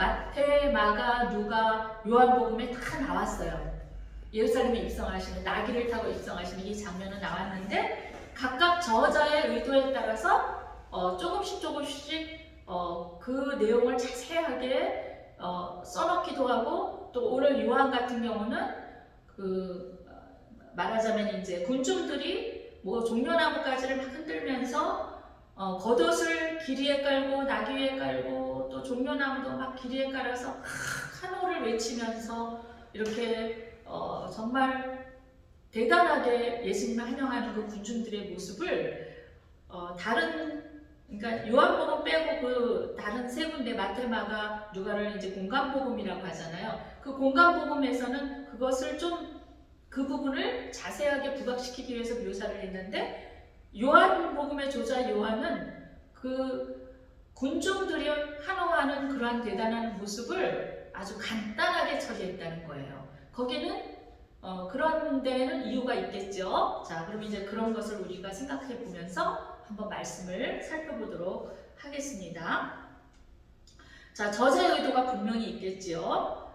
마태, 마가, 누가, 요한복음에 다 나왔어요. 예루살렘에 입성하시는, 나귀를 타고 입성하시는 이 장면은 나왔는데 각각 저자의 의도에 따라서 조금씩 그 내용을 자세하게 써놓기도 하고, 또 오늘 요한 같은 경우는 말하자면 이제 군중들이 뭐 종려나무 가지를 막 흔들면서 겉옷을 길 위에 깔고 나귀 위에 깔고 또 종려나무도 막 길 위에 깔아서 환호를 외치면서 이렇게 정말 대단하게 예수님을 환영하는 그 군중들의 모습을 그러니까 요한복음 빼고 그 다른 세 군데 마태, 마가, 누가를 이제 공간복음이라고 하잖아요. 그 공간복음에서는 그것을 좀 그 부분을 자세하게 부각시키기 위해서 묘사를 했는데, 요한복음의 저자 요한은 그 군중들이 환호하는 그러한 대단한 모습을 아주 간단하게 처리했다는 거예요. 거기는 그런 데에는 이유가 있겠죠. 자, 그럼 이제 그런 것을 우리가 생각해 보면서 한번 말씀을 살펴보도록 하겠습니다. 자, 저자의 의도가 분명히 있겠지요.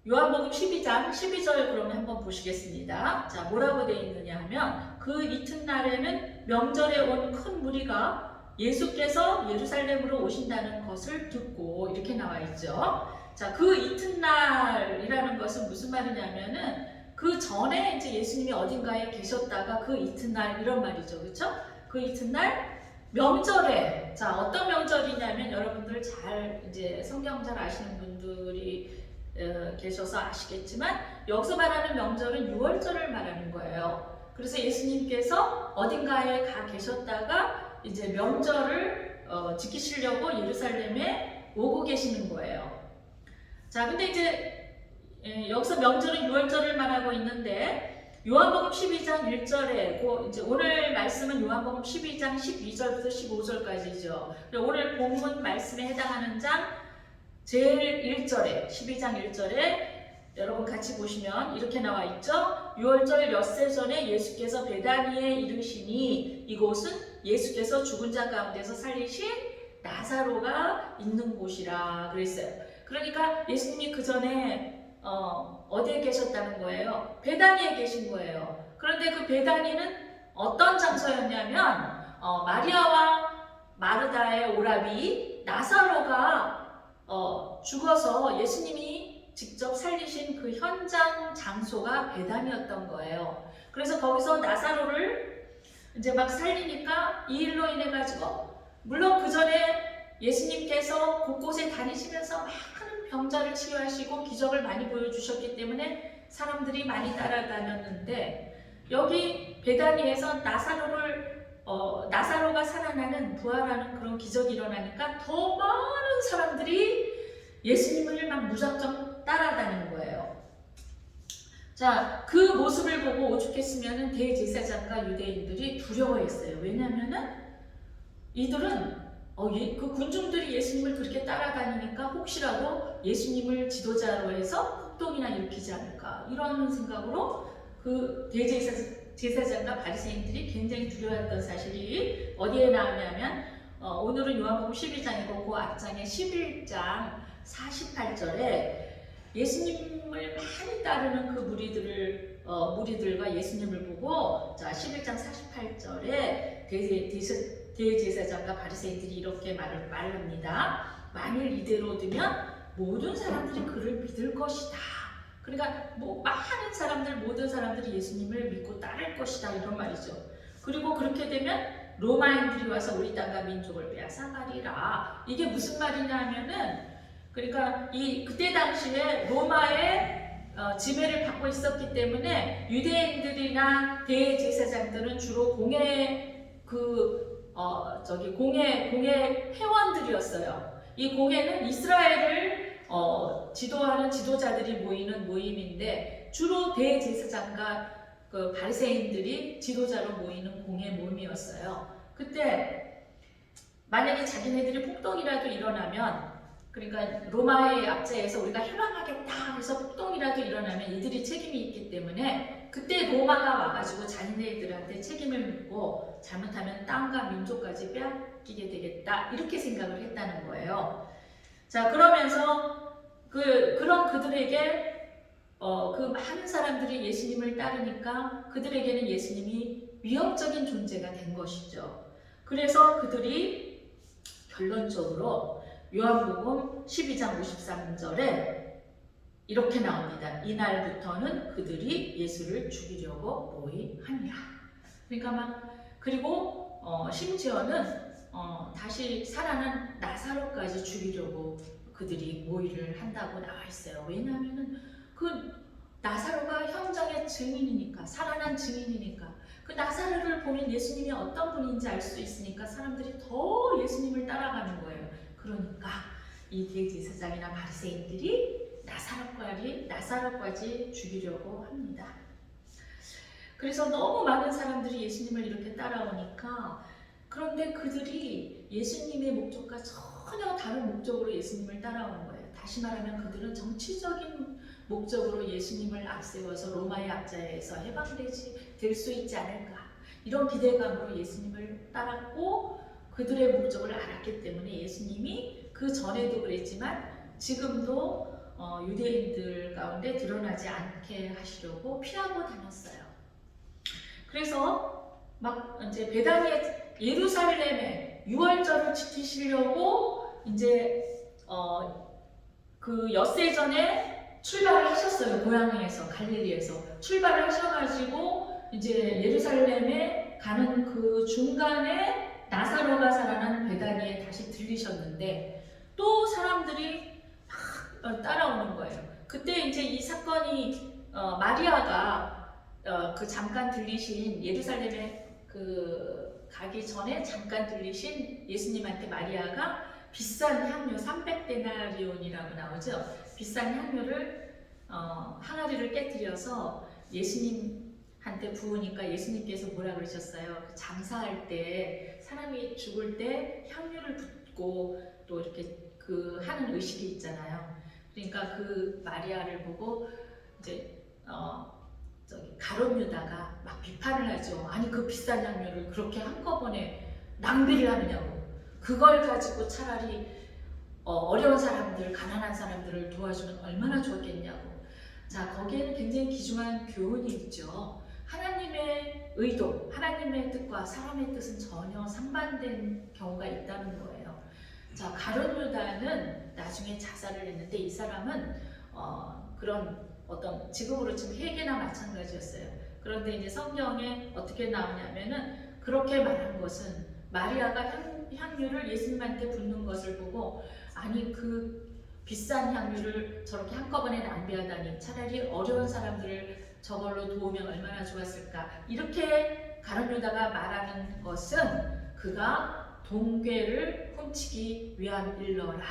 요한복음 12장 12절 그러면 한번 보시겠습니다. 자, 뭐라고 되어 있느냐 하면, 그 이튿날에는 명절에 온 큰 무리가 예수께서 예루살렘으로 오신다는 것을 듣고, 이렇게 나와 있죠. 자, 그 이튿날이라는 것은 무슨 말이냐면은 그 전에 이제 예수님이 어딘가에 계셨다가 그 이튿날 이런 말이죠. 그렇죠? 그 이튿날 명절에, 자, 어떤 명절이냐면 여러분들 잘 이제 성경 잘 아시는 분들이 계셔서 아시겠지만, 여기서 말하는 명절은 유월절을 말하는 거예요. 그래서 예수님께서 어딘가에 가 계셨다가 이제 명절을 지키시려고 예루살렘에 오고 계시는 거예요. 자, 근데 이제 여기서 명절은 유월절을 말하고 있는데, 요한복음 12장 1절에 이제 오늘 말씀은 요한복음 12장 12절부터 15절까지죠. 오늘 본문 말씀에 해당하는 장 제일 1절에, 12장 1절에 여러분 같이 보시면 이렇게 나와 있죠. 6월절 엿새 전에 예수께서 베다니에 이르시니, 이곳은 예수께서 죽은 자 가운데서 살리신 나사로가 있는 곳이라 그랬어요. 그러니까 예수님이 그 전에 어디에 계셨다는 거예요? 베다니에 계신 거예요. 그런데 그 베다니는 어떤 장소였냐면 마리아와 마르다의 오라비 나사로가 죽어서 예수님이 직접 살리신 그 현장 장소가 베단이었던 거예요. 그래서 거기서 나사로를 이제 막 살리니까 이 일로 인해 가지고, 물론 그 전에 예수님께서 곳곳에 다니시면서 많은 병자를 치유하시고 기적을 많이 보여주셨기 때문에 사람들이 많이 따라다녔는데, 여기 베다니에서 나사로가 살아나는, 부활하는 그런 기적이 일어나니까 더 많은 사람들이 예수님을 막 무작정 따라다니는 거예요. 자, 그 모습을 보고 오죽했으면 대제사장과 유대인들이 두려워했어요. 왜냐면은 이들은 그 군중들이 예수님을 그렇게 따라다니니까 혹시라도 예수님을 지도자로 해서 폭동이나 일으키지 않을까, 이런 생각으로 그 대제사장과 바리새인들이 굉장히 두려워했던 사실이 어디에 나오냐면, 오늘은 요한복음 12장이고 그 앞장에 11장 48절에 예수님을 많이 따르는 그 무리들과 예수님을 보고, 자, 11장 48절에 대제사장과 바리새인들이 이렇게 말합니다. 만일 이대로 두면 모든 사람들이 그를 믿을 것이다. 그러니까 모든 사람들이 예수님을 믿고 따를 것이다, 이런 말이죠. 그리고 그렇게 되면 로마인들이 와서 우리 땅과 민족을 빼앗아가리라. 이게 무슨 말이냐 하면은, 그러니까 그때 당시에 로마의 지배를 받고 있었기 때문에 유대인들이나 대제사장들은 주로 공회 회원들이었어요. 이 공회는 이스라엘을 지도하는 지도자들이 모이는 모임인데, 주로 대제사장과 그 바리새인들이 지도자로 모이는 공회 모임이었어요. 그때 만약에 자기네들이 폭동이라도 일어나면, 그러니까 로마의 압제에서 우리가 해방하겠다 해서 폭동이라도 일어나면 이들이 책임이 있기 때문에, 그때 로마가 와가지고 자기네들한테 책임을 묻고 잘못하면 땅과 민족까지 바뀌게 되겠다 이렇게 생각을 했다는 거예요. 자, 그러면서 그런 그들에게 그 많은 사람들이 예수님을 따르니까 그들에게는 예수님이 위협적인 존재가 된 것이죠. 그래서 그들이 결론적으로 요한복음 12장 53절에 이렇게 나옵니다. 이날부터는 그들이 예수를 죽이려고 모의하니라. 그러니까 그리고 심지어는 다시 살아난 나사로까지 죽이려고 그들이 모의를 한다고 나와 있어요. 왜냐하면은 그 나사로가 현장의 증인이니까, 살아난 증인이니까, 그 나사로를 보면 예수님이 어떤 분인지 알 수 있으니까 사람들이 더 예수님을 따라가는 거예요. 그러니까 이 대제사장이나 바리새인들이 나사로까지 죽이려고 합니다. 그래서 너무 많은 사람들이 예수님을 이렇게 따라오니까, 그런데 그들이 예수님의 목적과 전혀 다른 목적으로 예수님을 따라오는 거예요. 다시 말하면 그들은 정치적인 목적으로 예수님을 앞세워서 로마의 압제에서 될 수 있지 않을까, 이런 기대감으로 예수님을 따랐고 그들의 목적을 알았기 때문에 예수님이 그 전에도 그랬지만 지금도 유대인들 가운데 드러나지 않게 하시려고 피하고 다녔어요. 그래서 막 이제 베다니에 예루살렘에 유월절을 지키시려고 이제 그 엿새 전에 출발을 하셨어요. 고향에서, 갈릴리에서 출발을 하셔가지고 이제 예루살렘에 가는 그 중간에 나사로가 살아난 베다니에 다시 들리셨는데 또 사람들이 막 따라오는 거예요. 그때 이제 이 사건이 마리아가 그 잠깐 들리신 예루살렘에 그 가기 전에 잠깐 들리신 예수님한테 마리아가 비싼 향료 300데나리온이라고 나오죠. 비싼 향료를 항아리를 깨뜨려서 예수님한테 부으니까 예수님께서 뭐라 그러셨어요? 장사할 때 사람이 죽을 때 향료를 붓고 또 이렇게 그 하는 의식이 있잖아요. 그러니까 그 마리아를 보고 이제 가룟 유다가 막 비판을 하죠. 아니 그 비싼 향료를 그렇게 한꺼번에 낭비를 하느냐고. 그걸 가지고 차라리 어려운 사람들, 가난한 사람들을 도와주면 얼마나 좋겠냐고. 자, 거기에는 굉장히 귀중한 교훈이 있죠. 하나님의 의도, 하나님의 뜻과 사람의 뜻은 전혀 상반된 경우가 있다는 거예요. 자, 가룟 유다는 나중에 자살을 했는데 이 사람은 그런 어떤 지금으로 치면 회개나 마찬가지였어요. 그런데 이제 성경에 어떻게 나오냐면은 그렇게 말한 것은 마리아가 향유를 예수님한테 붓는 것을 보고 아니 그 비싼 향유를 저렇게 한꺼번에 낭비하다니 차라리 어려운 사람들을 저걸로 도우면 얼마나 좋았을까, 이렇게 가룟 유다가 말하는 것은 그가 동괴를 훔치기 위한 일러라,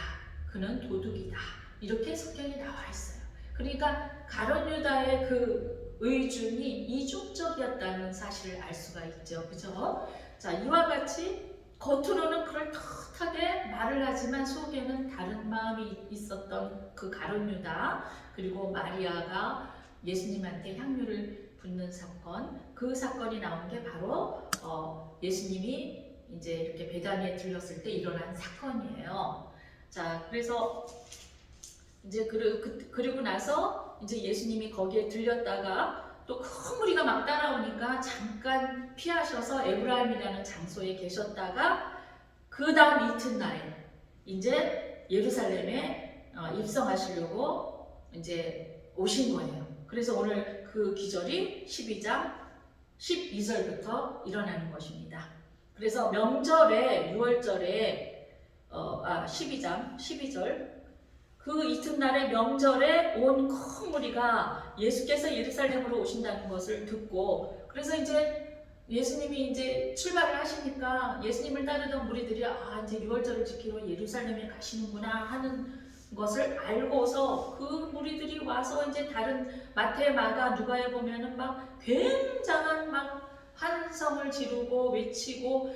그는 도둑이다, 이렇게 성경에 나와 있어요. 그러니까 가룟 유다의 그 의중이 이중적이었다는 사실을 알 수가 있죠. 그죠? 자, 이와 같이 겉으로는 그럴듯하게 말을 하지만 속에는 다른 마음이 있었던 그 가룟 유다, 그리고 마리아가 예수님한테 향유를 붓는 사건, 그 사건이 나온 게 바로 예수님이 이제 이렇게 베다니에 들렀을 때 일어난 사건이에요. 자, 그래서 이제 그리고 나서 이제 예수님이 거기에 들렸다가 또 큰 무리가 막 따라오니까 잠깐 피하셔서 에브라임이라는 장소에 계셨다가 그 다음 이튿날에 이제 예루살렘에 입성하시려고 이제 오신 거예요. 그래서 오늘 그 기절이 12장 12절부터 일어나는 것입니다. 그래서 명절에 6월절에 12장 12절 그 이튿날에 명절에 온 큰 무리가 예수께서 예루살렘으로 오신다는 것을 듣고, 그래서 이제 예수님이 이제 출발을 하시니까 예수님을 따르던 무리들이 이제 6월절을 지키러 예루살렘에 가시는구나 하는 것을 알고서 그 무리들이 와서 이제 다른 마태, 마가, 누가에 보면은 막 굉장한 막 환성을 지르고 외치고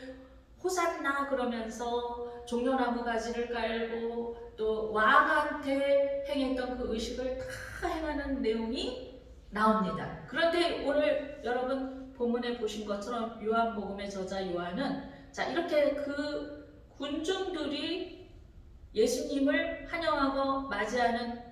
호산나 그러면서 종려나무 가지를 깔고 또 왕한테 행했던 그 의식을 다 행하는 내용이 나옵니다. 그런데 오늘 여러분 본문에 보신 것처럼 요한복음의 저자 요한은 자 이렇게 그 군중들이 예수님을 환영하고 맞이하는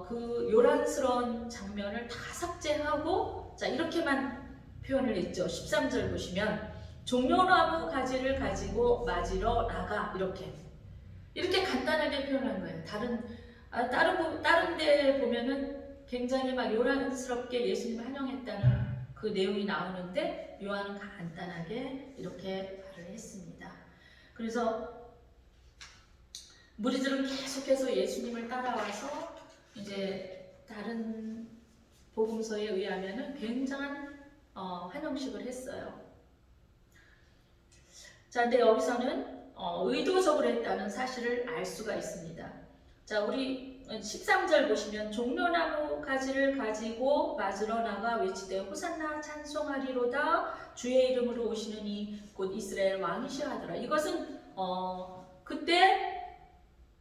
그 요란스러운 장면을 다 삭제하고, 자, 이렇게만 표현을 했죠. 13절 보시면 종려나무 가지를 가지고 맞으러 나가, 이렇게 간단하게 표현한 거예요. 다른 데 보면은 굉장히 막 요란스럽게 예수님을 환영했다는 그 내용이 나오는데, 요한은 간단하게 이렇게 말을 했습니다. 그래서 무리들은 계속해서 예수님을 따라와서 이제 다른 복음서에 의하면은 굉장한 환영식을 했어요. 자, 근데 여기서는 의도적으로 했다는 사실을 알 수가 있습니다. 자, 우리 13절 보시면 종려나무 가지를 가지고 맞으러 나가 외치되 호산나 찬송하리로다 주의 이름으로 오시는 이 곧 이스라엘 왕이시여 하더라. 이것은 그때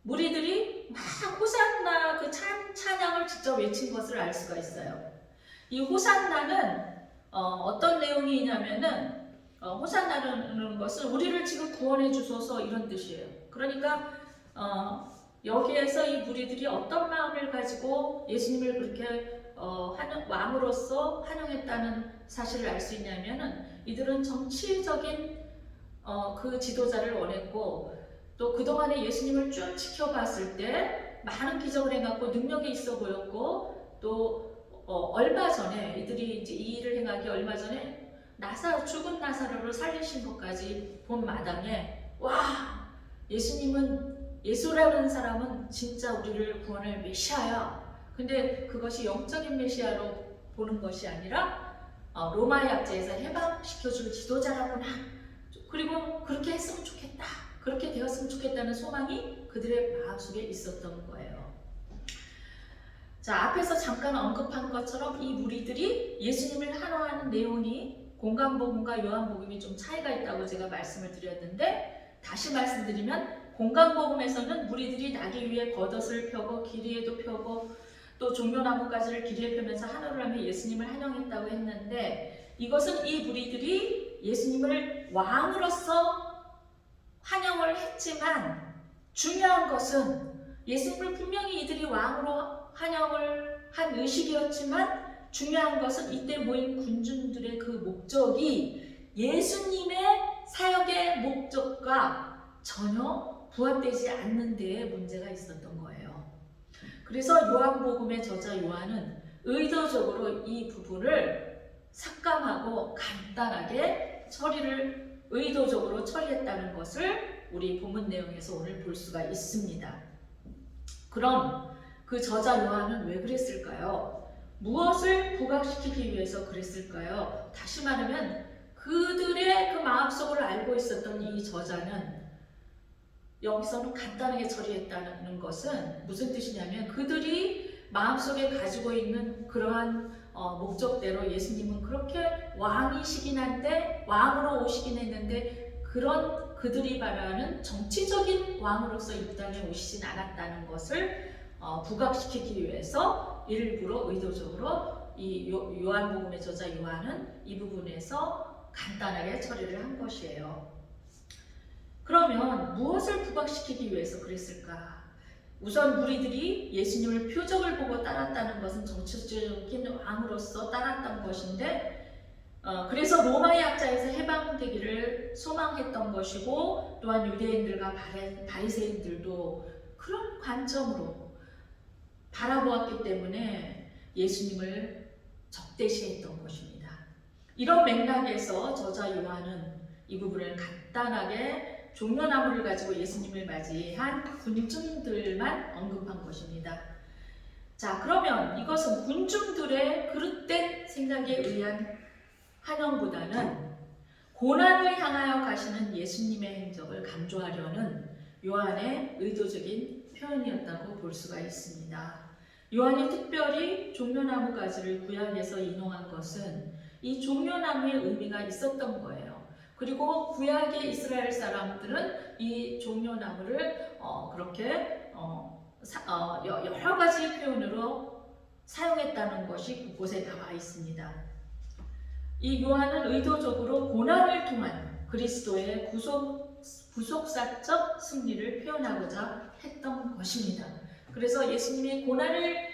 무리들이 막 호산나 그 찬양을 직접 외친 것을 알 수가 있어요. 이 호산나는 어떤 내용이 있냐면은 호산나라는 것은 우리를 지금 구원해 주소서, 이런 뜻이에요. 그러니까 여기에서 이 무리들이 어떤 마음을 가지고 예수님을 그렇게 왕으로서 환영했다는 사실을 알 수 있냐면은, 이들은 정치적인 그 지도자를 원했고, 또 그동안에 예수님을 쭉 지켜봤을 때 많은 기적을 해갖고 능력이 있어 보였고, 또 얼마 전에 이들이 이제 이 일을 행하기 얼마 전에 죽은 나사로를 살리신 것까지 본 마당에, 와, 예수라는 사람은 진짜 우리를 구원할 메시아야. 근데 그것이 영적인 메시아로 보는 것이 아니라 로마 약자에서 해방시켜줄 지도자라구나. 그리고 그렇게 했으면 좋겠다, 그렇게 되었으면 좋겠다는 소망이 그들의 마음속에 있었던 거예요. 자, 앞에서 잠깐 언급한 것처럼 이 무리들이 예수님을 환호하는 내용이 공간복음과 요한복음이 좀 차이가 있다고 제가 말씀을 드렸는데, 다시 말씀드리면 공간복음에서는 무리들이 나기 위해 겉옷을 펴고 길이에도 펴고 또 종려나무 가지를 길이에 펴면서 환호를 하며 예수님을 환영했다고 했는데, 이것은 이 무리들이 예수님을 왕으로서 환영을 했지만, 중요한 것은 예수님을 분명히 이들이 왕으로 환영을 한 의식이었지만, 중요한 것은 이때 모인 군중들의 그 목적이 예수님의 사역의 목적과 전혀 부합되지 않는 데에 문제가 있었던 거예요. 그래서 요한복음의 저자 요한은 의도적으로 이 부분을 삭감하고 간단하게 의도적으로 처리했다는 것을 우리 본문 내용에서 오늘 볼 수가 있습니다. 그럼 그 저자 요한은 왜 그랬을까요? 무엇을 부각시키기 위해서 그랬을까요? 다시 말하면 그들의 그 마음속을 알고 있었던 이 저자는 여기서는 간단하게 처리했다는 것은 무슨 뜻이냐면, 그들이 마음속에 가지고 있는 그러한 목적대로 예수님은 그렇게 왕이시긴 한데, 왕으로 오시긴 했는데, 그런 그들이 바라는 정치적인 왕으로서 이 땅에 오시진 않았다는 것을 부각시키기 위해서 일부러 의도적으로 이 요한복음의 저자 요한은 이 부분에서 간단하게 처리를 한 것이에요. 그러면 무엇을 부각시키기 위해서 그랬을까? 우선 무리들이 예수님을 표적을 보고 따랐다는 것은 정치적인 왕으로서 따랐던 것인데, 그래서 로마 약자에서 해방되기를 소망했던 것이고, 또한 유대인들과 바리새인들도 그런 관점으로 바라보았기 때문에 예수님을 적대시했던 것입니다. 이런 맥락에서 저자 요한은 이 부분을 간단하게 종려나무를 가지고 예수님을 맞이한 군중들만 언급한 것입니다. 자, 그러면 이것은 군중들의 그릇된 생각에 의한 환영보다는 고난을 향하여 가시는 예수님의 행적을 강조하려는 요한의 의도적인 표현이었다고 볼 수가 있습니다. 요한이 특별히 종려나무 가지를 구약에서 인용한 것은 이 종려나무의 의미가 있었던 거예요. 그리고 구약의 이스라엘 사람들은 이 종려나무를 그렇게 여러 가지 표현으로 사용했다는 것이 곳곳에 나와 있습니다. 이 요한은 의도적으로 고난을 통한 그리스도의 구속 부속사적 승리를 표현하고자 했던 것입니다. 그래서 예수님이 고난을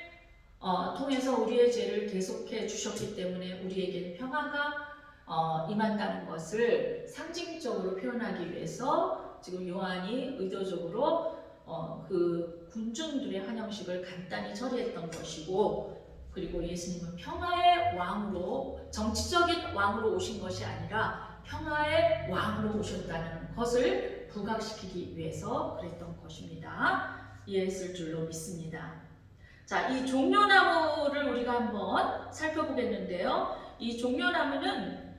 통해서 우리의 죄를 계속해 주셨기 때문에 우리에게 평화가 임한다는 것을 상징적으로 표현하기 위해서 지금 요한이 의도적으로 그 군중들의 환영식을 간단히 처리했던 것이고, 그리고 예수님은 평화의 왕으로, 정치적인 왕으로 오신 것이 아니라 평화의 왕으로 오셨다는 것을 부각시키기 위해서 그랬던 것입니다. 이해했을 줄로 믿습니다. 자, 이 종려나무를 우리가 한번 살펴보겠는데요. 이 종려나무는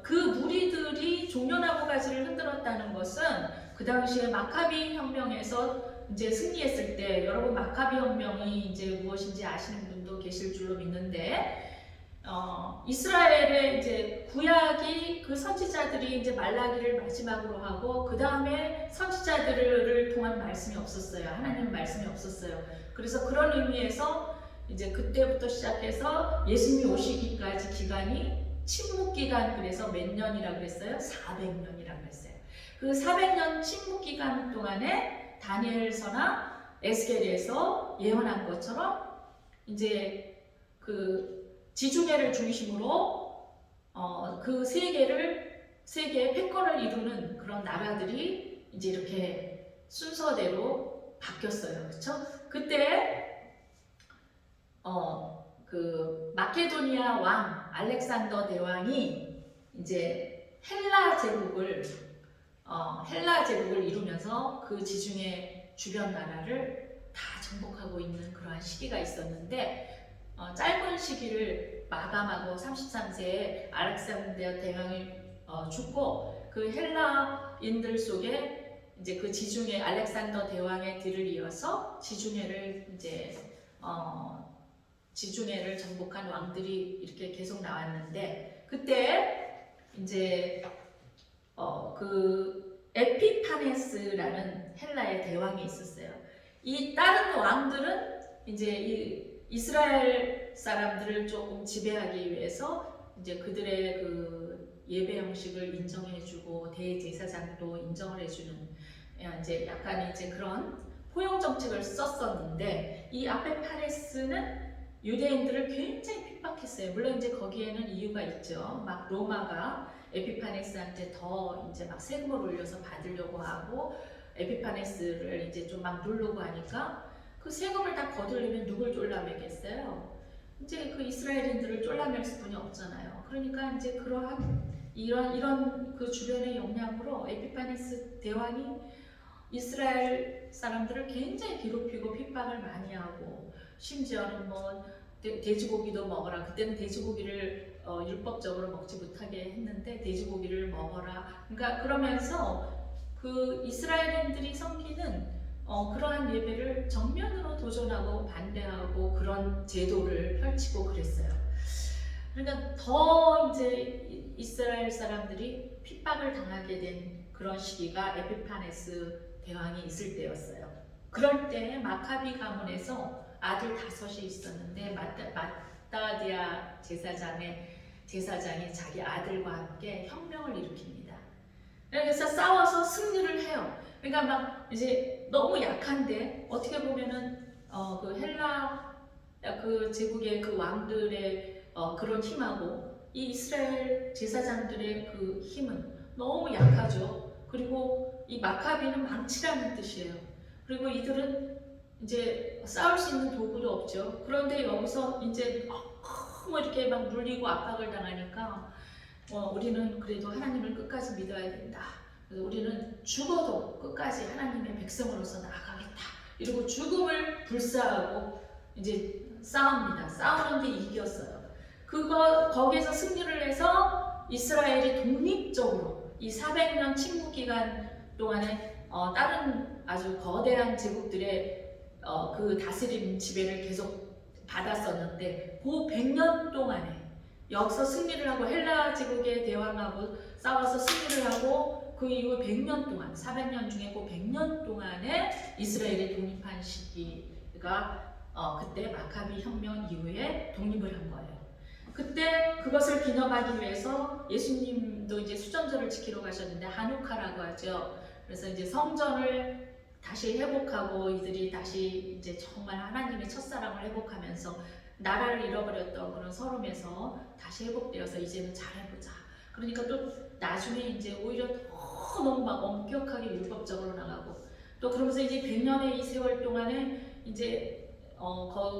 그 무리들이 종려나무 가지를 흔들었다는 것은 그 당시에 마카비 혁명에서 이제 승리했을 때, 여러분 마카비 혁명이 이제 무엇인지 아시는 분도 계실 줄로 믿는데, 이스라엘의 이제 구약이 그 선지자들이 이제 말라기를 마지막으로 하고 그 다음에 선지자들을 통한 말씀이 없었어요. 하나님의 말씀이 없었어요. 그래서 그런 의미에서 이제 그때부터 시작해서 예수님이 오시기까지 기간이 침묵 기간, 그래서 몇 년이라고 그랬어요? 400년이라고 그랬어요. 그 400년 침묵 기간 동안에 다니엘서나 에스겔에서 예언한 것처럼 이제 그 지중해를 중심으로 그 세계의 패권을 이루는 그런 나라들이 이제 이렇게 순서대로 바뀌었어요. 그렇죠? 그때 그 마케도니아 왕 알렉산더 대왕이 이제 헬라 제국을 이루면서 그 지중해 주변 나라를 다 정복하고 있는 그러한 시기가 있었는데, 짧은 시기를 마감하고 33세에 알렉산더 대왕이 죽고 그 헬라인들 속에 이제 그 지중해 알렉산더 대왕의 뒤를 이어서 지중해를 정복한 왕들이 이렇게 계속 나왔는데, 그때 이제 그 에피파네스라는 헬라의 대왕이 있었어요. 이 다른 왕들은 이제 이 이스라엘 사람들을 조금 지배하기 위해서 이제 그들의 그 예배 형식을 인정해주고 대제사장도 인정을 해주는 이제 약간 이제 그런 포용 정책을 썼었는데, 이 아페파레스는 유대인들을 굉장히 핍박했어요. 물론 이제 거기에는 이유가 있죠. 막 로마가 에피파네스한테 더 이제 막 세금을 올려서 받으려고 하고 에피파네스를 이제 좀 막 누르고 하니까 그 세금을 다 거두려면 누굴 쫄라매겠어요? 이제 그 이스라엘인들을 쫄라맬 수뿐이 없잖아요. 그러니까 이제 이런 그 주변의 영향으로 에피파네스 대왕이 이스라엘 사람들을 굉장히 괴롭히고 핍박을 많이 하고, 심지어는 뭐 돼지고기도 먹어라. 그때는 돼지고기를 율법적으로 먹지 못하게 했는데 돼지고기를 먹어라. 그러니까 그러면서 그 이스라엘인들이 섬기는 그러한 예배를 정면으로 도전하고 반대하고 그런 제도를 펼치고 그랬어요. 그러니까 더 이제 이스라엘 사람들이 핍박을 당하게 된 그런 시기가 에피파네스 대왕이 있을 때였어요. 그럴 때 마카비 가문에서 아들 5이 있었는데 마따디아 제사장이 자기 아들과 함께 혁명을 일으킵니다. 그래서 싸워서 승리를 해요. 그러니까 막 이제 너무 약한데, 어떻게 보면은 그 헬라 그 제국의 그 왕들의 그런 힘하고 이 이스라엘 제사장들의 그 힘은 너무 약하죠. 그리고 이 마카비는 망치라는 뜻이에요. 그리고 이들은 이제 싸울 수 있는 도구도 없죠. 그런데 여기서 이제 너무 이렇게 막 눌리고 압박을 당하니까 우리는 그래도 하나님을 끝까지 믿어야 된다. 그래서 우리는 죽어도 끝까지 하나님의 백성으로서 나아가겠다. 이러고 죽음을 불사하고 이제 싸웁니다. 싸우는데 이겼어요. 거기에서 승리를 해서 이스라엘이 독립적으로 이 400년 침묵 기간 동안에 다른 아주 거대한 제국들의 그 다스림 지배를 계속 받았었는데, 그 100년 동안에 여기서 승리를 하고 헬라 제국의 대왕하고 싸워서 승리를 하고 그 이후 100년 동안, 400년 중에 그 100년 동안에 이스라엘이 독립한 시기가 그때 마카비 혁명 이후에 독립을 한 거예요. 그때 그것을 기념하기 위해서 예수님도 이제 수전절을 지키러 가셨는데 하누카라고 하죠. 그래서 이제 성전을 다시 회복하고 이들이 다시 이제 정말 하나님의 첫사랑을 회복하면서 나라를 잃어버렸던 그런 서름에서 다시 회복되어서 이제는 잘해보자. 그러니까 또 나중에 이제 오히려 더 너무 막 엄격하게 율법적으로 나가고 또 그러면서 이제 100년의 이 세월 동안에 이제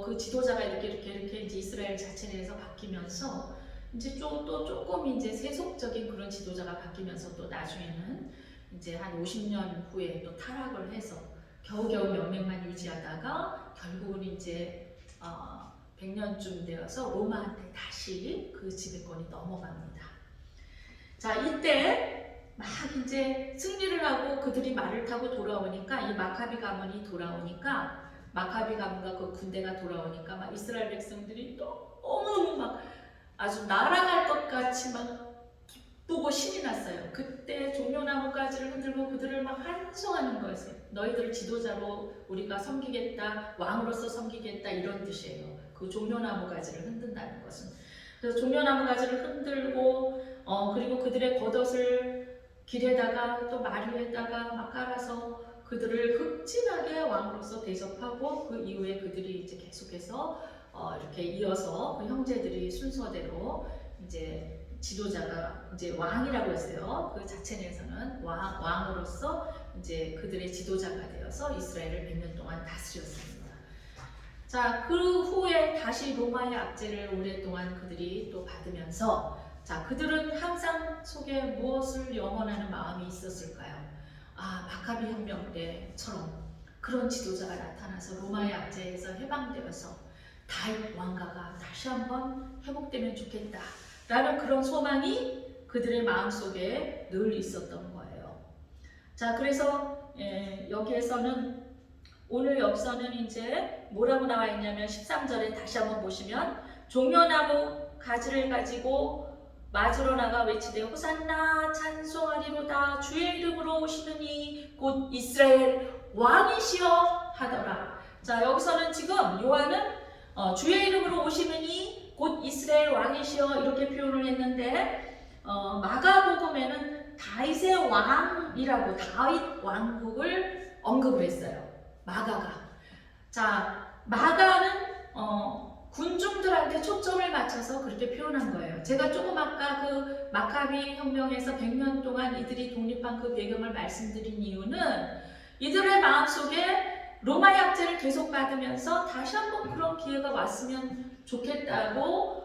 그 지도자가 이렇게 이제 이스라엘 자체 내에서 바뀌면서 이제 또 조금 이제 세속적인 그런 지도자가 바뀌면서 또 나중에는 이제 한 50년 후에 또 타락을 해서 겨우겨우 명맥만 유지하다가 결국은 이제 100년쯤 되어서 로마한테 다시 그 지배권이 넘어갑니다. 자, 이때 막 이제 승리를 하고 그들이 말을 타고 돌아오니까 이 마카비 가문이 돌아오니까 마카비 가문과 그 군대가 돌아오니까 막 이스라엘 백성들이 너무 막 아주 날아갈 것 같이 막 기쁘고 신이 났어요. 그때 종려나무 가지를 흔들고 그들을 막 환송하는 거였어요. 너희들 지도자로 우리가 섬기겠다, 왕으로서 섬기겠다 이런 뜻이에요. 그 종려나무 가지를 흔든다는 것은. 그래서 종려나무 가지를 흔들고 그리고 그들의 겉옷을 길에다가 또 말 위에다가 막 깔아서 그들을 극진하게 왕으로서 대접하고 그 이후에 그들이 이제 계속해서 이렇게 이어서 그 형제들이 순서대로 이제 지도자가 이제 왕이라고 했어요. 그 자체 내에서는 왕으로서 이제 그들의 지도자가 되어서 이스라엘을 100년 동안 다스렸습니다. 자, 그 후에 다시 로마의 압제를 오랫동안 그들이 또 받으면서 자, 그들은 항상 속에 무엇을 영원하는 마음이 있었을까요? 마카비 혁명 때처럼 그런 지도자가 나타나서 로마의 압제에서 해방되어서 다윗 왕가가 다시 한번 회복되면 좋겠다 라는 그런 소망이 그들의 마음속에 늘 있었던 거예요. 자, 그래서 여기에서는 오늘 여기서는 이제 뭐라고 나와 있냐면 13절에 다시 한번 보시면 종려나무 가지를 가지고 맞으러 나가 외치되 호산나 찬송하리로다 주의 이름으로 오시는 이 곧 이스라엘 왕이시여 하더라. 자, 여기서는 지금 요한은 주의 이름으로 오시는 이 곧 이스라엘 왕이시여 이렇게 표현을 했는데 마가복음에는 다윗의 왕이라고 다윗 왕국을 언급을 했어요. 마가가. 자, 마가는 군중들한테 초점을 맞춰서 그렇게 표현한 거예요. 제가 조금 아까 그 마카비 혁명에서 100년 동안 이들이 독립한 그 배경을 말씀드린 이유는 이들의 마음속에 로마의 압제를 계속 받으면서 다시 한번 그런 기회가 왔으면 좋겠다고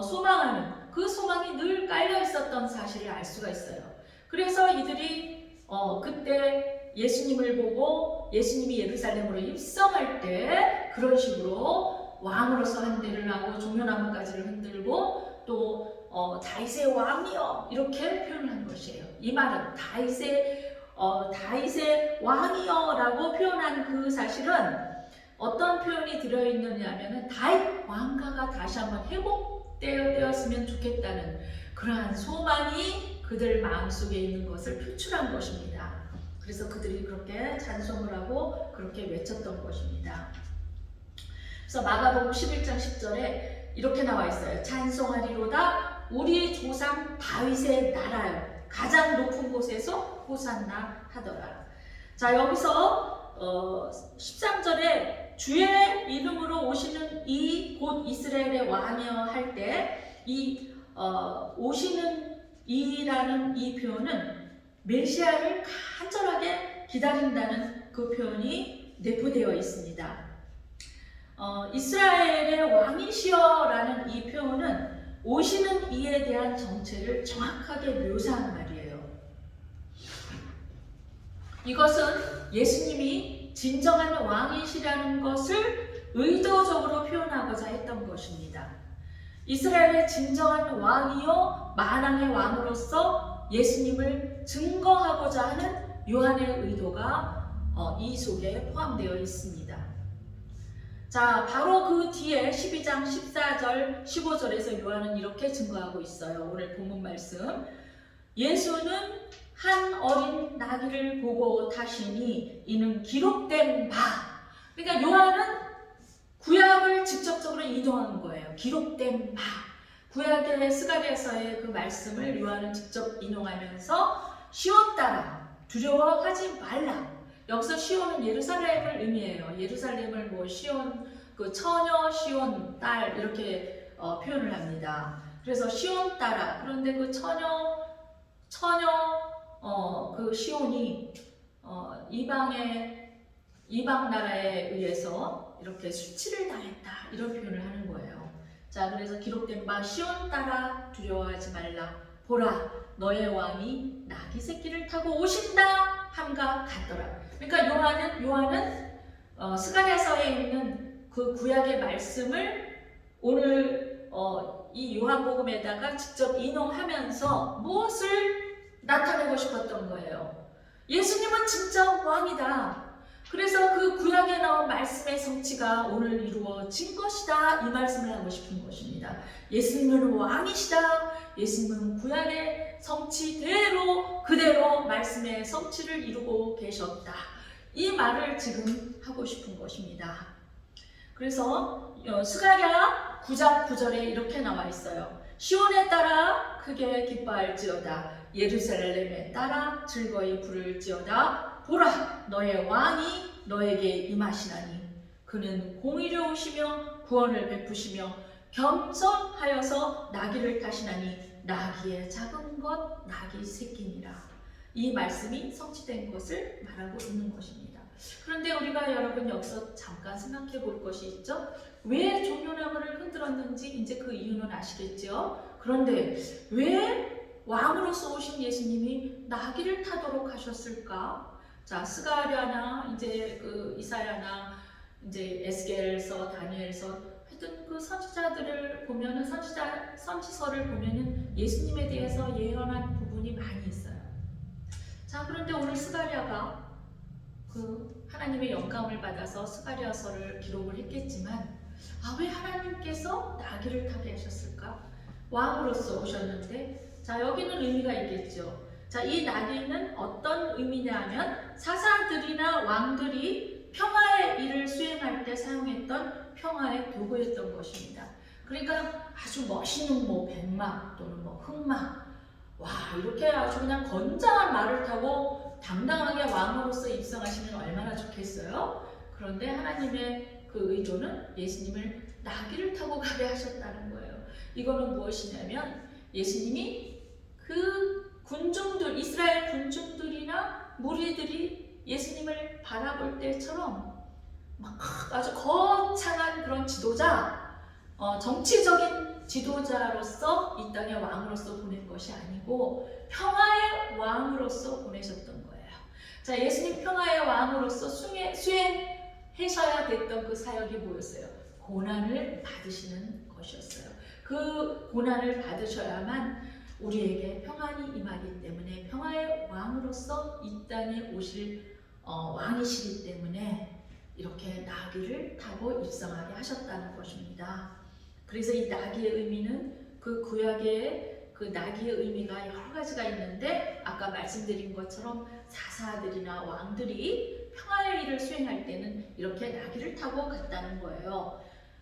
소망하는 그 소망이 늘 깔려 있었던 사실을 알 수가 있어요. 그래서 이들이 그때 예수님을 보고 예수님이 예루살렘으로 입성할 때 그런 식으로 왕으로서 한대를 하고 종려나무가지를 흔들고 또 다윗의 왕이여 이렇게 표현한 것이에요. 이 말은 다윗의 왕이여라고 표현한 그 사실은 어떤 표현이 들어있느냐 하면은 다윗 왕가가 다시 한번 회복되었으면 좋겠다는 그러한 소망이 그들 마음속에 있는 것을 표출한 것입니다. 그래서 그들이 그렇게 찬송을 하고 그렇게 외쳤던 것입니다. 그래서 마가복음 11장 10절에 이렇게 나와 있어요. 찬송하리로다 우리 조상 다윗의 나라여 가장 높은 곳에서 호산나 하더라. 자, 여기서 13절에 주의 이름으로 오시는 이 곧 이스라엘의 왕이여 할 때 이 오시는 이라는 이 표현은 메시아를 간절하게 기다린다는 그 표현이 내포되어 있습니다. 이스라엘의 왕이시여라는 이 표현은 오시는 이에 대한 정체를 정확하게 묘사하는 말이에요. 이것은 예수님이 진정한 왕이시라는 것을 의도적으로 표현하고자 했던 것입니다. 이스라엘의 진정한 왕이요 만왕의 왕으로서 예수님을 증거하고자 하는 요한의 의도가 이 속에 포함되어 있습니다. 자, 바로 그 뒤에 12장 14절 15절에서 요한은 이렇게 증거하고 있어요. 오늘 본문 말씀. 예수는 한 어린 나귀를 보고 타시니 이는 기록된 바. 그러니까 요한은 구약을 직접적으로 인용하는 거예요. 기록된 바. 구약의 스가랴서의 그 말씀을 요한은 직접 인용하면서 시옷 따라 두려워하지 말라. 여기서 시온은 예루살렘을 의미해요. 예루살렘을 뭐 시온, 그 처녀 시온 딸 이렇게 표현을 합니다. 그래서 시온 딸아. 그런데 그 처녀 그 시온이 이방 나라에 의해서 이렇게 수치를 당했다 이런 표현을 하는 거예요. 자, 그래서 기록된 바 시온 딸아 두려워하지 말라. 보라 너의 왕이 나귀 새끼를 타고 오신다 함과 같더라. 그러니까 요한은 스가랴서에 있는 그 구약의 말씀을 오늘 이 요한복음에다가 직접 인용하면서 무엇을 나타내고 싶었던 거예요. 예수님은 진짜 왕이다. 그래서 그 구약에 나온 말씀의 성취가 오늘 이루어진 것이다. 이 말씀을 하고 싶은 것입니다. 예수님은 왕이시다. 예수님은 구약의 성취대로 그대로 말씀의 성취를 이루고 계셨다. 이 말을 지금 하고 싶은 것입니다. 그래서 스가랴 9장 9절에 이렇게 나와 있어요. 시온에 따라 크게 기뻐할지어다. 예루살렘에 따라 즐거이 부를지어다. 보라 너의 왕이 너에게 임하시나니 그는 공의로우시며 구원을 베푸시며 겸손하여서 나귀를 타시나니 나귀의 작은 것 나귀 새끼니라. 이 말씀이 성취된 것을 말하고 있는 것입니다. 그런데 우리가 여러분 여기서 잠깐 생각해 볼 것이 있죠. 왜 종려나무를 흔들었는지 이제 그 이유는 아시겠죠. 그런데 왜 왕으로서 오신 예수님이 나귀를 타도록 하셨을까? 자, 스가랴나 이제 그 이사야나 이제 에스겔서, 다니엘서 하여튼 그 선지자들을 보면은 선지서를 보면은 예수님에 대해서 예언한 부분이 많이 있어요. 자, 그런데 오늘 스가랴가 그 하나님의 영감을 받아서 스가랴서를 기록을 했겠지만 왜 하나님께서 나귀를 타게 하셨을까? 왕으로서 오셨는데 자, 여기는 의미가 있겠죠. 자, 이 나귀는 어떤 의미냐 하면 사사들이나 왕들이 평화의 일을 수행할 때 사용했던 평화의 도구였던 것입니다. 그러니까 아주 멋있는 뭐 백마 또는 뭐 흑마, 와 이렇게 아주 그냥 건장한 말을 타고 당당하게 왕으로서 입성하시면 얼마나 좋겠어요. 그런데 하나님의 그 의도는 예수님을 나귀를 타고 가게 하셨다는 거예요. 이거는 무엇이냐면 예수님이 그 군중들, 이스라엘 군중들이나 무리들이 예수님을 바라볼 때처럼 막 아주 거창한 그런 지도자, 정치적인 지도자로서 이 땅의 왕으로서 보낸 것이 아니고 평화의 왕으로서 보내셨던 거예요. 자, 예수님 평화의 왕으로서 수행하셔야 됐던 그 사역이 뭐였어요? 고난을 받으시는 것이었어요. 그 고난을 받으셔야만 우리에게 평안이 임하기 때문에 평화의 왕으로서 이 땅에 오실 왕이시기 때문에 이렇게 나귀를 타고 입성하게 하셨다는 것입니다. 그래서 이 나귀의 의미는 그 구약의 그 나귀의 의미가 여러 가지가 있는데 아까 말씀드린 것처럼 사사들이나 왕들이 평화의 일을 수행할 때는 이렇게 나귀를 타고 갔다는 거예요.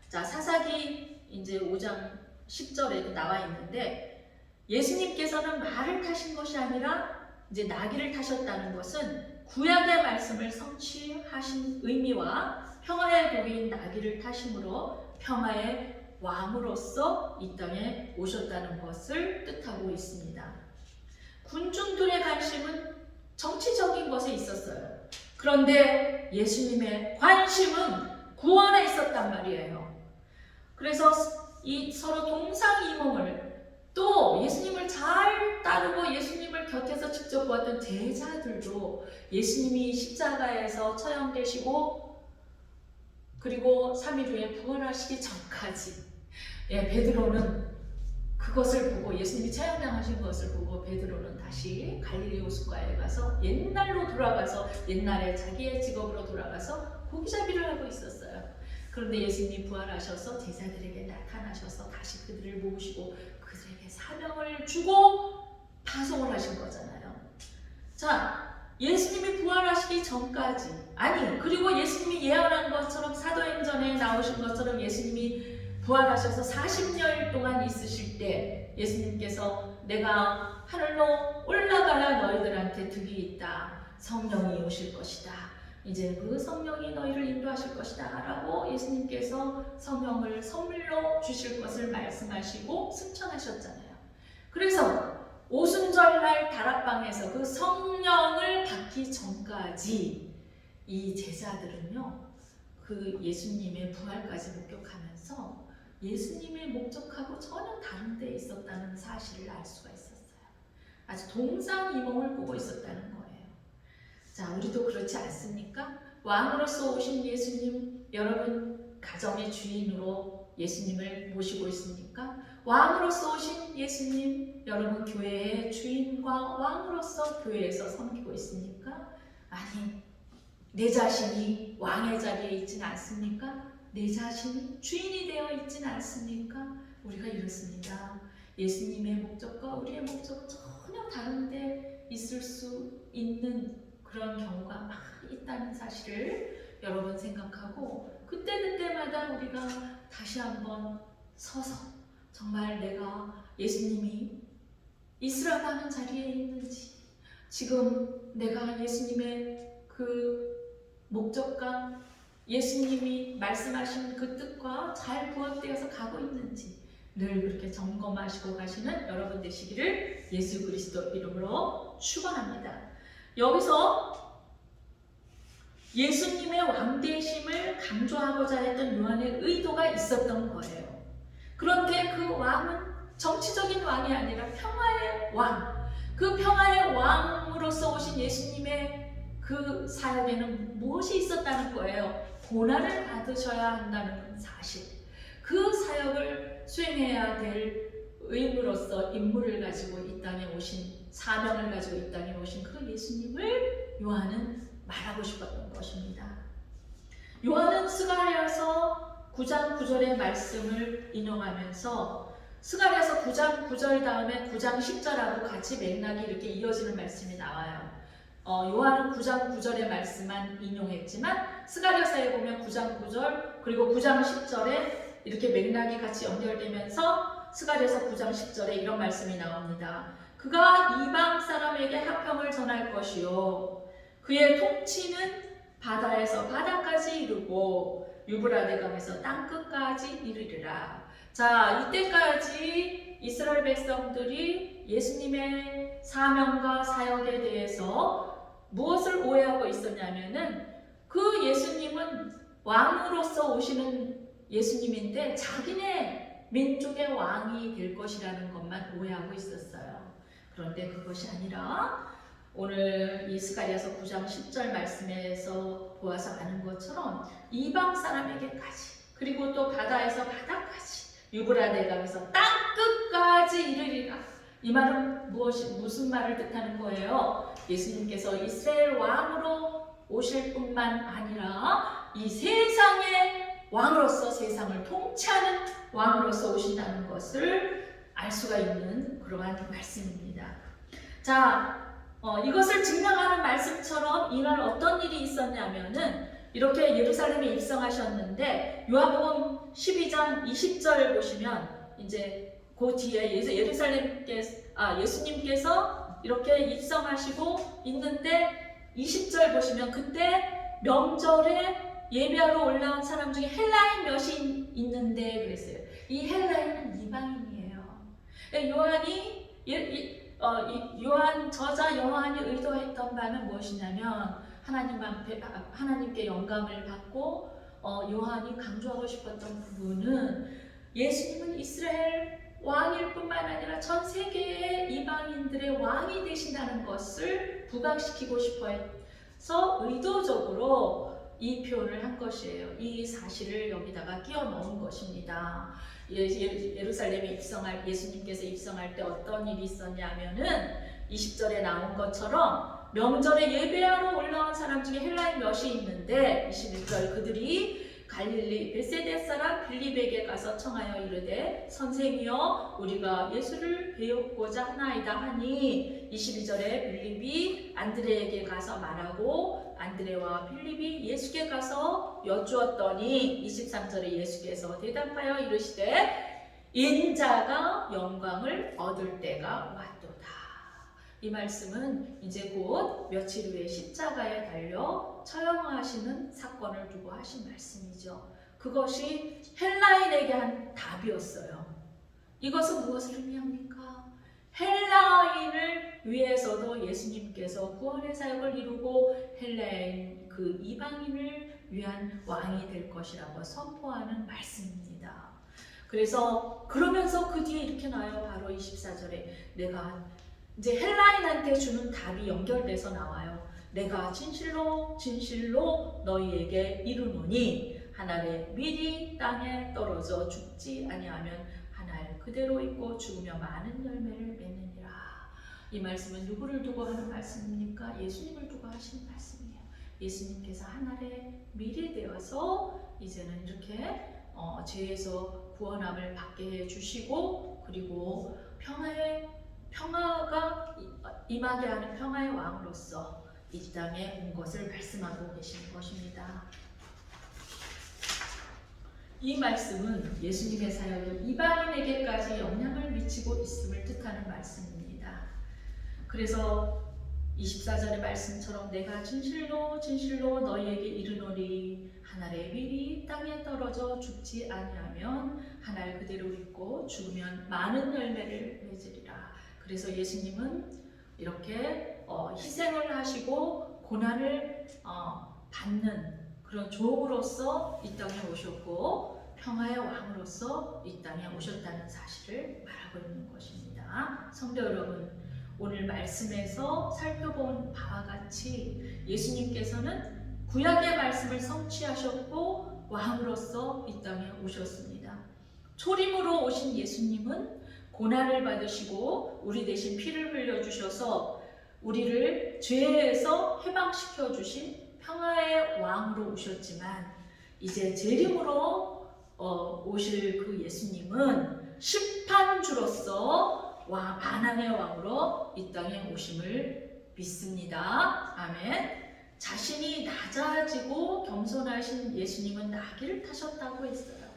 자, 사사기 이제 5장 10절에도 나와 있는데 예수님께서는 말을 타신 것이 아니라 이제 나귀를 타셨다는 것은 구약의 말씀을 성취하신 의미와 평화의 도구인 나귀를 타심으로 평화의 왕으로서 이 땅에 오셨다는 것을 뜻하고 있습니다. 군중들의 관심은 정치적인 것에 있었어요. 그런데 예수님의 관심은 구원에 있었단 말이에요. 그래서 이 서로 동상이몽을 또 예수님을 잘 따르고 예수님을 곁에서 직접 보았던 제자들도 예수님이 십자가에서 처형되시고 그리고 3일 후에 부활하시기 전까지 베드로는 그것을 보고 예수님이 처형당하신 것을 보고 베드로는 다시 갈릴리 호숫가에 가서 옛날로 돌아가서 옛날에 자기의 직업으로 돌아가서 고기잡이를 하고 있었어요. 그런데 예수님이 부활하셔서 제자들에게 나타나셔서 다시 그들을 모으시고 그들에게 사명을 주고 파송을 하신 거잖아요. 자, 예수님이 부활하시기 전까지 그리고 예수님이 예언한 것처럼 사도행전에 나오신 것처럼 예수님이 부활하셔서 40년 동안 있으실 때 예수님께서 내가 하늘로 올라가야 너희들한테 득이 있다. 성령이 오실 것이다. 이제 그 성령이 너희를 인도하실 것이다 라고 예수님께서 성령을 선물로 주실 것을 말씀하시고 승천하셨잖아요. 그래서 오순절날 다락방에서 그 성령을 받기 전까지 이 제자들은요, 그 예수님의 부활까지 목격하면서 예수님의 목적하고 전혀 다른 데 있었다는 사실을 알 수가 있었어요. 아주 동상이몽을 보고 있었다는 거예요. 자, 우리도 그렇지 않습니까? 왕으로서 오신 예수님, 여러분 가정의 주인으로 예수님을 모시고 있습니까? 왕으로서 오신 예수님, 여러분 교회의 주인과 왕으로서 교회에서 섬기고 있습니까? 아니, 내 자신이 왕의 자리에 있지는 않습니까? 내 자신이 주인이 되어 있지는 않습니까? 우리가 이렇습니다. 예수님의 목적과 우리의 목적은 전혀 다른데 있을 수 있는 그런 경우가 많이 있다는 사실을 여러분 생각하고, 그때마다 우리가 다시 한번 서서 정말 내가 예수님이 있으라고 하는 자리에 있는지, 지금 내가 예수님의 그 목적과 예수님이 말씀하신 그 뜻과 잘 부합되어서 가고 있는지 늘 그렇게 점검하시고 가시는 여러분 되시기를 예수 그리스도 이름으로 축원합니다. 여기서 예수님의 왕되심을 강조하고자 했던 요한의 의도가 있었던 거예요. 그런데 그 왕은 정치적인 왕이 아니라 평화의 왕, 그 평화의 왕으로서 오신 예수님의 그 사역에는 무엇이 있었다는 거예요? 고난을 받으셔야 한다는 사실, 그 사역을 수행해야 될 의무로서 임무를 가지고 이 땅에 오신, 사명을 가지고 이 땅에 오신 그 예수님을 요한은 말하고 싶었던 것입니다. 요한은 스가랴서 9장 9절의 말씀을 인용하면서, 스가랴서 9장 9절 다음에 9장 10절하고 같이 맥락이 이렇게 이어지는 말씀이 나와요. 요한은 9장 9절의 말씀만 인용했지만 스가랴서에 보면 9장 9절 그리고 9장 10절에 이렇게 맥락이 같이 연결되면서 스가랴서 9장 10절에 이런 말씀이 나옵니다. 그가 이방 사람에게 화평을 전할 것이요, 그의 통치는 바다에서 바다까지 이르고 유브라데 강에서 땅끝까지 이르리라. 자, 이때까지 이스라엘 백성들이 예수님의 사명과 사역에 대해서 무엇을 오해하고 있었냐면은, 그 예수님은 왕으로서 오시는 예수님인데 자기네 민족의 왕이 될 것이라는 것만 오해하고 있었어요. 그런데 그것이 아니라 오늘 이 스가랴서 9장 10절 말씀에서 보아서 아는 것처럼 이방 사람에게까지, 그리고 또 바다에서 바다까지, 유브라데 강에서 땅 끝까지 이르리라. 이 말은 무슨 말을 뜻하는 거예요? 예수님께서 이스라엘 왕으로 오실 뿐만 아니라 이 세상의 왕으로서 세상을 통치하는 왕으로서 오신다는 것을 알 수가 있는 그러한 말씀입니다. 자, 이것을 증명하는 말씀처럼 이날 어떤 일이 있었냐면은, 이렇게 예루살렘에 입성하셨는데 요한복음 12장 20절 보시면 이제 그 뒤에 예수님께서 이렇게 입성하시고 있는데 20절 보시면, 그때 명절에 예배하러 올라온 사람 중에 헬라인 몇이 있는데 그랬어요. 이 헬라인은 이방인이에요. 요한 저자 요한이 의도했던 바는 무엇이냐면, 하나님께 영감을 받고 요한이 강조하고 싶었던 부분은, 예수님은 이스라엘 왕일 뿐만 아니라 전 세계의 이방인들의 왕이 되신다는 것을 부각시키고 싶어 해서 의도적으로 이 표현을 한 것이에요. 이 사실을 여기다가 끼워 넣은 것입니다. 예루살렘에 예수님께서 입성할 때 어떤 일이 있었냐면은 20절에 나온 것처럼 명절에 예배하러 올라온 사람 중에 헬라인 몇이 있는데, 21절 그들이 갈릴리 벳세다 사람 빌립에게 가서 청하여 이르되 선생이여 우리가 예수를 배우고자 하나이다 하니, 22절에 빌립이 안드레에게 가서 말하고 안드레와 빌립이 예수께 가서 여쭈었더니, 23절에 예수께서 대답하여 이르시되 인자가 영광을 얻을 때가 왔도다. 이 말씀은 이제 곧 며칠 후에 십자가에 달려 처형하시는 사건을 두고 하신 말씀이죠. 그것이 헬라인에게 한 답이었어요. 이것은 무엇을 의미합니까? 헬라인을 위해서도 예수님께서 구원의 사역을 이루고 헬라인 그 이방인을 위한 왕이 될 것이라고 선포하는 말씀입니다. 그래서 그러면서 그 뒤에 이렇게 나와요. 바로 24절에 내가 이제 헬라인한테 주는 답이 연결돼서 나와요. 내가 진실로 진실로 너희에게 이르노니 한 알의 밀이 땅에 떨어져 죽지 아니하면 한 알 그대로 있고 죽으며 많은 열매를 맺느니라. 이 말씀은 누구를 두고 하는 말씀입니까? 예수님을 두고 하시는 말씀이에요. 예수님께서 한 알의 밀이 되어서 이제는 이렇게 죄에서 구원함을 받게 해주시고 그리고 평화가 임하게 하는 평화의 왕으로서 이 땅에 온 것을 말씀하고 계시는 것입니다. 이 말씀은 예수님의 사역이 이방인에게까지 영향을 미치고 있음을 뜻하는 말씀입니다. 그래서 24절의 말씀처럼 내가 진실로 진실로 너희에게 이르노니 한 알의 밀이 땅에 떨어져 죽지 아니하면 한 알 그대로 있고 죽으면 많은 열매를 맺으리라. 그래서 예수님은 이렇게 희생을 하시고 고난을 받는 그런 종으로서 이 땅에 오셨고 평화의 왕으로서 이 땅에 오셨다는 사실을 말하고 있는 것입니다. 성도 여러분, 오늘 말씀에서 살펴본 바와 같이 예수님께서는 구약의 말씀을 성취하셨고 왕으로서 이 땅에 오셨습니다. 초림으로 오신 예수님은 고난을 받으시고 우리 대신 피를 흘려주셔서 우리를 죄에서 해방시켜 주신 평화의 왕으로 오셨지만 이제 재림으로 오실 그 예수님은 심판주로서 반항의 왕으로 이 땅에 오심을 믿습니다. 아멘. 자신이 낮아지고 겸손하신 예수님은 나귀를 타셨다고 했어요.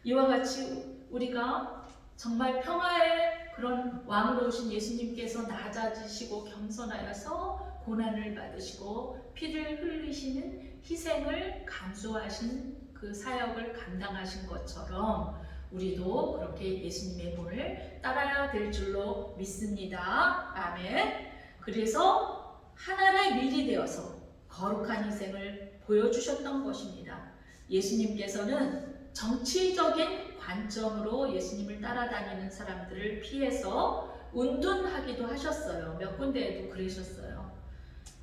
이와 같이 우리가 정말 평화의 그런 왕으로 오신 예수님께서 낮아지시고 겸손하여서 고난을 받으시고 피를 흘리시는 희생을 감수하신 그 사역을 감당하신 것처럼 우리도 그렇게 예수님의 본을 따라야 될 줄로 믿습니다. 아멘. 그래서 하나의 밀이 되어서 거룩한 희생을 보여주셨던 것입니다. 예수님께서는 정치적인 관점으로 예수님을 따라다니는 사람들을 피해서 운둔하기도 하셨어요. 몇 군데에도 그러셨어요.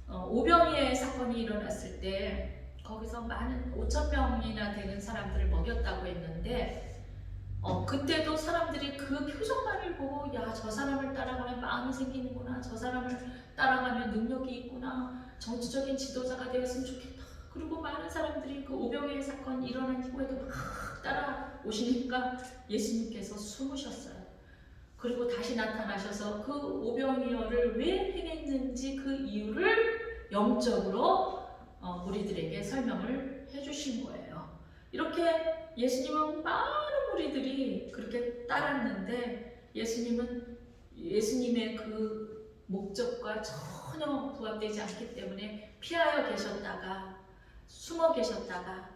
오병이의 사건이 일어났을 때 거기서 많은 5,000명이나 되는 사람들을 먹였다고 했는데 그때도 사람들이 그 표정만을 보고 야, 저 사람을 따라가면 마음이 생기는구나, 저 사람을 따라가면 능력이 있구나, 정치적인 지도자가 되었으면 좋겠다. 그리고 많은 사람들이 그 오병이의 사건이 일어난 이후에도 막 따라오시니까 예수님께서 숨으셨어요. 그리고 다시 나타나셔서 그 오병이어를 왜 행했는지 그 이유를 영적으로 무리들에게 설명을 해주신 거예요. 이렇게 예수님은 많은 무리들이 그렇게 따랐는데 예수님의 그 목적과 전혀 부합되지 않기 때문에 피하여 계셨다가 숨어 계셨다가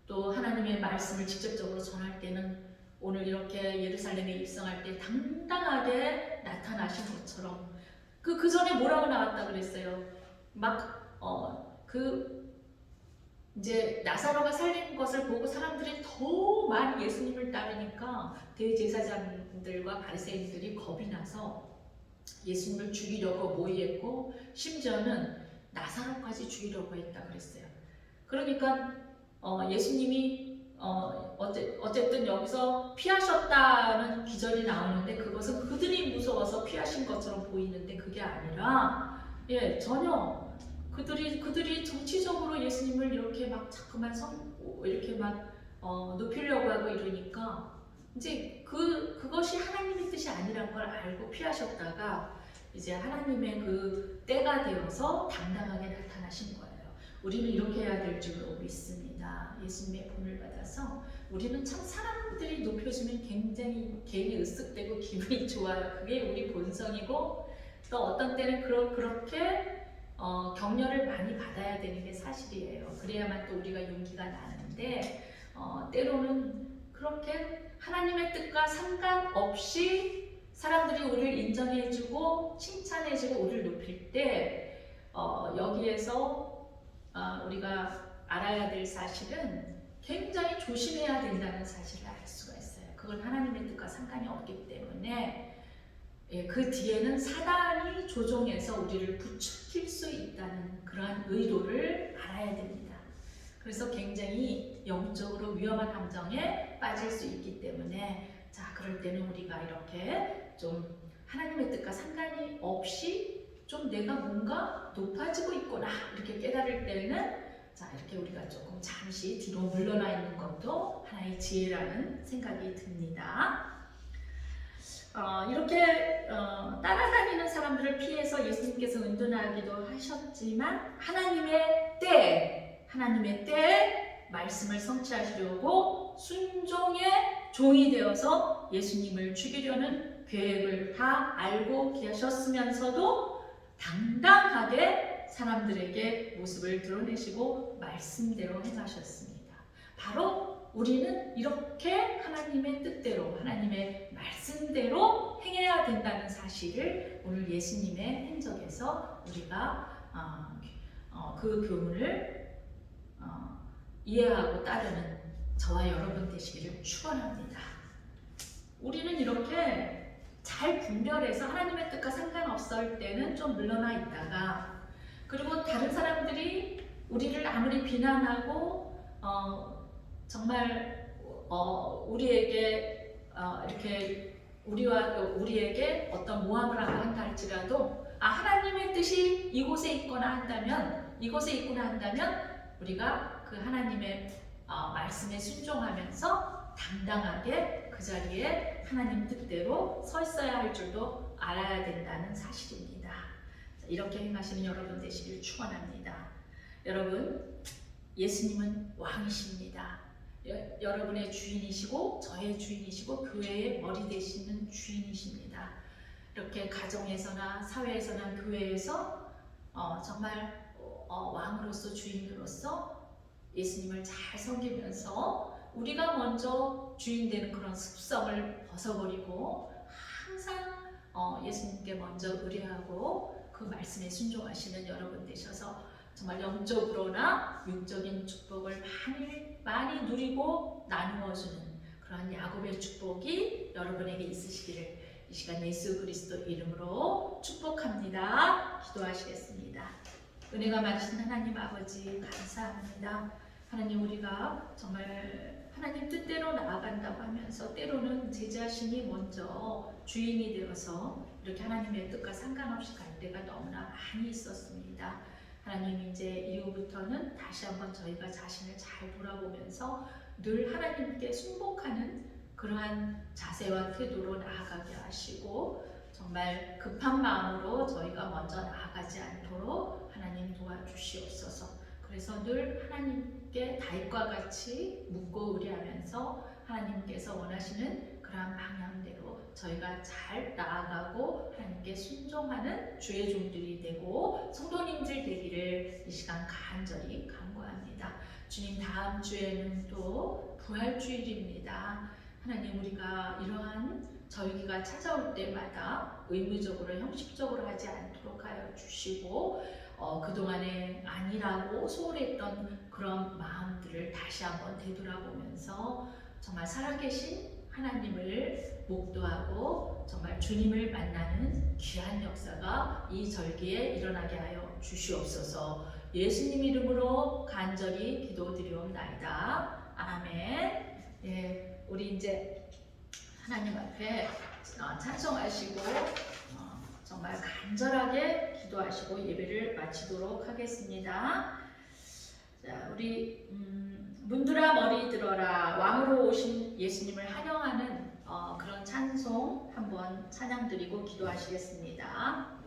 또 하나님의 말씀을 직접적으로 전할 때는 오늘 이렇게 예루살렘에 입성할 때 당당하게 나타나신 것처럼 그 전에 뭐라고 나왔다 그랬어요. 이제 나사로가 살린 것을 보고 사람들이 더 많이 예수님을 따르니까 대제사장들과 바리새인들이 겁이 나서 예수님을 죽이려고 모의했고 심지어는 나사로까지 죽이려고 했다 그랬어요. 그러니까 예수님이 어쨌든 여기서 피하셨다는 기절이 나오는데 그것은 그들이 무서워서 피하신 것처럼 보이는데 그게 아니라 전혀 그들이 정치적으로 예수님을 이렇게 막 자꾸만 이렇게 막 높이려고 하고 이러니까 이제 그것이 하나님의 뜻이 아니란 걸 알고 피하셨다가 이제 하나님의 그 때가 되어서 당당하게 나타나신 거예요. 우리는 이렇게 해야 될 줄로 믿습니다. 예수님의 본을 받아서 우리는 참 사람들이 높여주면 굉장히 괜히 으쓱대고 기분이 좋아요. 그게 우리 본성이고 또 어떤 때는 그렇게 격려를 많이 받아야 되는 게 사실이에요. 그래야만 또 우리가 용기가 나는데 때로는 그렇게 하나님의 뜻과 상관없이 사람들이 우리를 인정해주고 칭찬해주고 우리를 높일 때 여기에서 우리가 알아야 될 사실은 굉장히 조심해야 된다는 사실을 알 수가 있어요. 그건 하나님의 뜻과 상관이 없기 때문에 그 뒤에는 사단이 조종해서 우리를 부추길 수 있다는 그러한 의도를 알아야 됩니다. 그래서 굉장히 영적으로 위험한 함정에 빠질 수 있기 때문에 자, 그럴 때는 우리가 이렇게 좀 하나님의 뜻과 상관이 없이 좀 내가 뭔가 높아지고 있구나 이렇게 깨달을 때는 자, 이렇게 우리가 조금 잠시 뒤로 물러나 있는 것도 하나의 지혜라는 생각이 듭니다. 이렇게 따라다니는 사람들을 피해서 예수님께서 은둔하기도 하셨지만 하나님의 때에 말씀을 성취하시려고 순종의 종이 되어서 예수님을 죽이려는 계획을 다 알고 계셨으면서도 당당하게 사람들에게 모습을 드러내시고 말씀대로 행하셨습니다. 바로 우리는 이렇게 하나님의 뜻대로 하나님의 말씀대로 행해야 된다는 사실을 오늘 예수님의 행적에서 우리가 그 교훈을 이해하고 따르는 저와 여러분 되시기를 축원합니다. 우리는 이렇게 잘 분별해서 하나님의 뜻과 상관없을 때는 좀 물러나 있다가 그리고 다른 사람들이 우리를 아무리 비난하고 정말 우리에게 이렇게 우리에게 어떤 모함을 한다 할지라도 하나님의 뜻이 이곳에 있구나 한다면 우리가 그 하나님의 말씀에 순종하면서 당당하게 그 자리에 하나님 뜻대로 서 있어야 할 줄도 알아야 된다는 사실입니다. 이렇게 행하시는 여러분 되시길 축원합니다. 여러분, 예수님은 왕이십니다. 여러분의 주인이시고 저의 주인이시고 교회의 머리 되시는 주인이십니다. 이렇게 가정에서나 사회에서나 교회에서 정말 왕으로서 주인으로서 예수님을 잘 섬기면서 우리가 먼저 주인 되는 그런 습성을 벗어버리고 항상 예수님께 먼저 의뢰하고 그 말씀에 순종하시는 여러분 되셔서 정말 영적으로나 육적인 축복을 많이 누리고 나누어주는 그런 야곱의 축복이 여러분에게 있으시기를 이 시간 예수 그리스도 이름으로 축복합니다. 기도하시겠습니다. 은혜가 많으신 하나님 아버지 감사합니다. 하나님, 우리가 정말 하나님 뜻대로 나아간다고 하면서 때로는 제 자신이 먼저 주인이 되어서 이렇게 하나님의 뜻과 상관없이 갈 때가 너무나 많이 있었습니다. 하나님, 이제 이후부터는 다시 한번 저희가 자신을 잘 돌아보면서 늘 하나님께 순복하는 그러한 자세와 태도로 나아가게 하시고 정말 급한 마음으로 저희가 먼저 나아가지 않도록 하나님 도와주시옵소서. 그래서 늘 하나님께 다윗과 같이 묻고 의뢰하면서 하나님께서 원하시는 그러한 방향대로 저희가 잘 나아가고 하나님께 순종하는 주의 종들이 되고 성도님들 되기를 이 시간 간절히 간구합니다. 주님, 다음 주에는 또 부활주일입니다. 하나님, 우리가 이러한 절기가 찾아올 때마다 의무적으로 형식적으로 하지 않도록 하여 주시고 그동안에 아니라고 소홀했던 그런 마음들을 다시 한번 되돌아보면서 정말 살아계신 하나님을 목도하고 정말 주님을 만나는 귀한 역사가 이 절기에 일어나게 하여 주시옵소서. 예수님 이름으로 간절히 기도드리옵나이다. 아멘. 예, 우리 이제 하나님 앞에 찬송하시고 정말 간절하게 기도하시고 예배를 마치도록 하겠습니다. 자, 우리 문들아 머리 들어라, 왕으로 오신 예수님을 환영하는 그런 찬송 한번 찬양 드리고 기도하시겠습니다.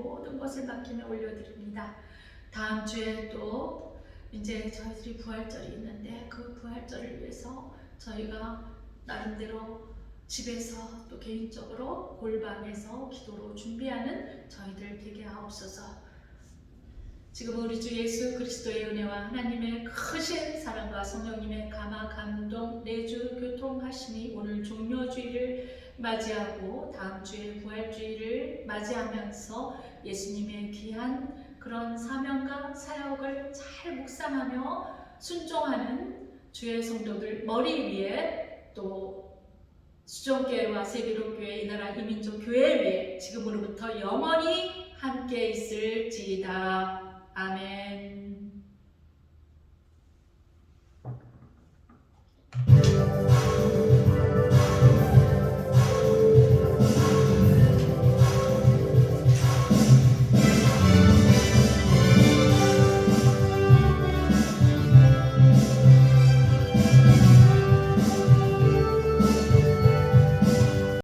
모든 것을 맡기며 올려드립니다. 다음 주에 또 이제 저희들이 부활절이 있는데 그 부활절을 위해서 저희가 나름대로 집에서 또 개인적으로 골방에서 기도로 준비하는 저희들 되게 하옵소서. 지금 우리 주 예수 그리스도의 은혜와 하나님의 크신 사랑과 성령님의 감화 감동 내주 교통하심이 오늘 종료주의를 맞이하고 다음 주에 부활주의를 맞이하면서 예수님의 귀한 그런 사명과 사역을 잘 묵상하며 순종하는 주의 성도들 머리 위에 또 수종교회와 세계로교회 이 나라 이민족 교회 위에 지금으로부터 영원히 함께 있을지이다. 아멘.